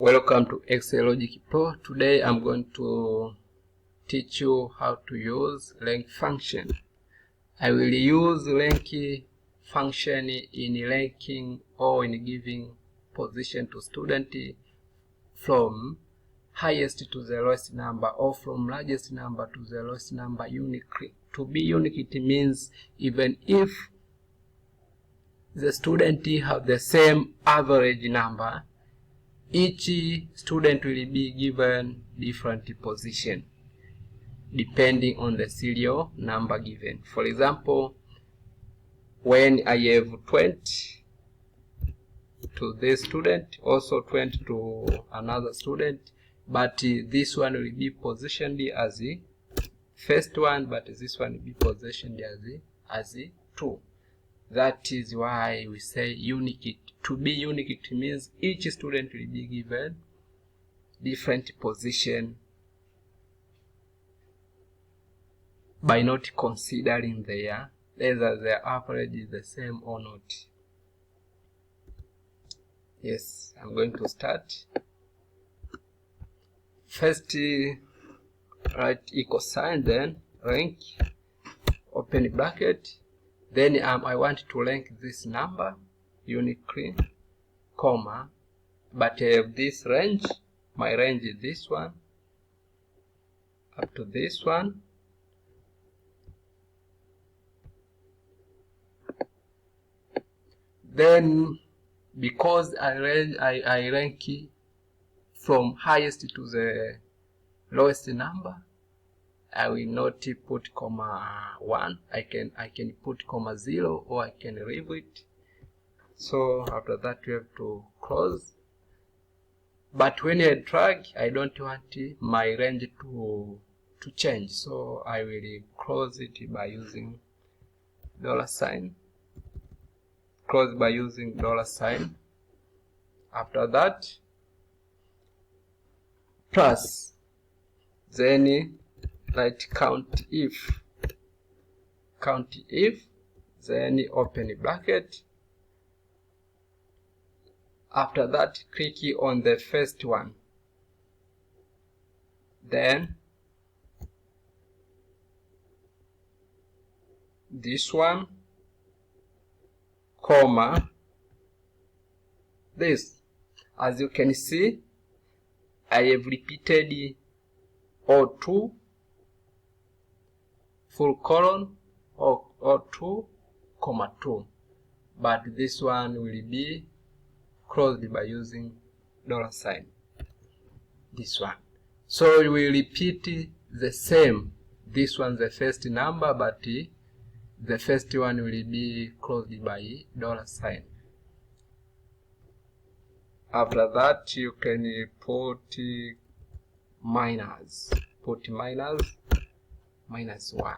Welcome to Excel Logic Pro. Today I'm going to teach you how to use rank function. I will use rank function in ranking or in giving position to student from highest to the lowest number or from largest number to the lowest number uniquely. To be unique, it means even if the student have the same average number, each student will be given different position depending on the serial number given. For example, when I have 20 to this student, also 20 to another student, but this one will be positioned as the first one, but this one will be positioned as the 2. That is why we say unique. To be unique, it means each student will be given different position by not considering whether their average is the same or not. Yes, I'm going to start. First, write equal sign, then rank, open bracket. Then I want to rank this number uniquely, comma, but I have this range. My range is this one up to this one. Then because I rank from highest to the lowest number, I will not put comma 1. I can put comma 0, or I can leave it. So after that we have to close. But when I drag, I don't want my range to change, so I will close it by using $sign. Close by using $sign. After that, plus, then write count if, then open bracket. After that, click on the first one, then this one, comma, this. As you can see, I have repeated O2 full colon or O2, comma 2, but this one will be closed by using $sign. This one. So we will repeat the same. This one the first number, but the first one will be closed by $sign. After that, you can put minus. Put minus 1.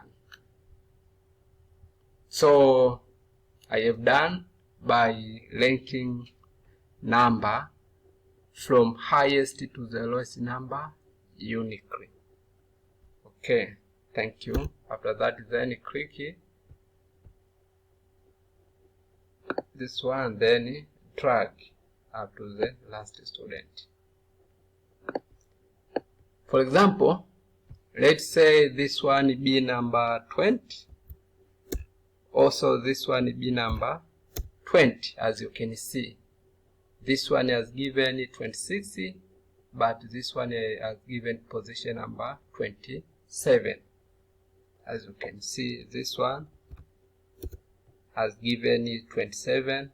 So I have done by ranking number from highest to the lowest number uniquely. Okay, thank you. After that, then click this one, then drag up to the last student. For example, let's say this one be number 20, also this one be number 20. As you can see, this one has given 26, but this one has given position number 27. As you can see, this one has given 27,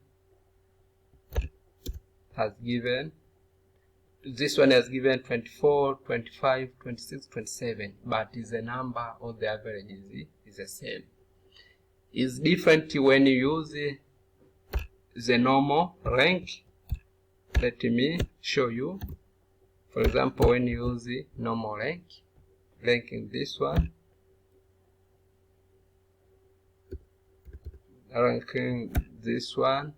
this one has given 24, 25, 26, 27, but the number or the average is the same. It's different when you use the normal rank. Let me show you. For example, when you use the normal rank, ranking this one, ranking this one,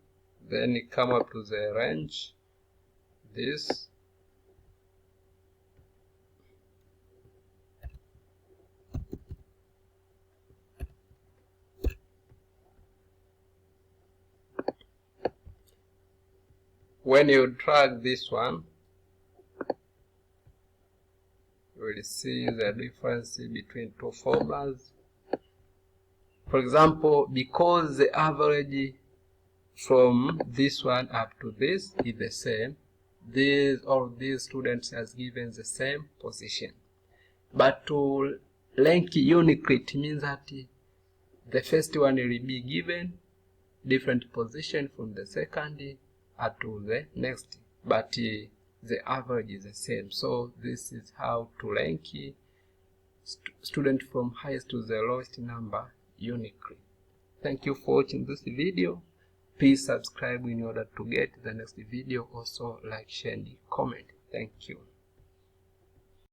then you come up to the range, this, when you drag this one, we will see the difference between two formulas. For example, because the average from this one up to this is the same, all these students has given the same position. But to rank uniquely, it means that the first one will be given different position from the second up to the next, but the average is the same. So this is how to rank student from highest to the lowest number uniquely. Thank you for watching this video. Please subscribe in order to get the next video. Also like, share, and comment. Thank you.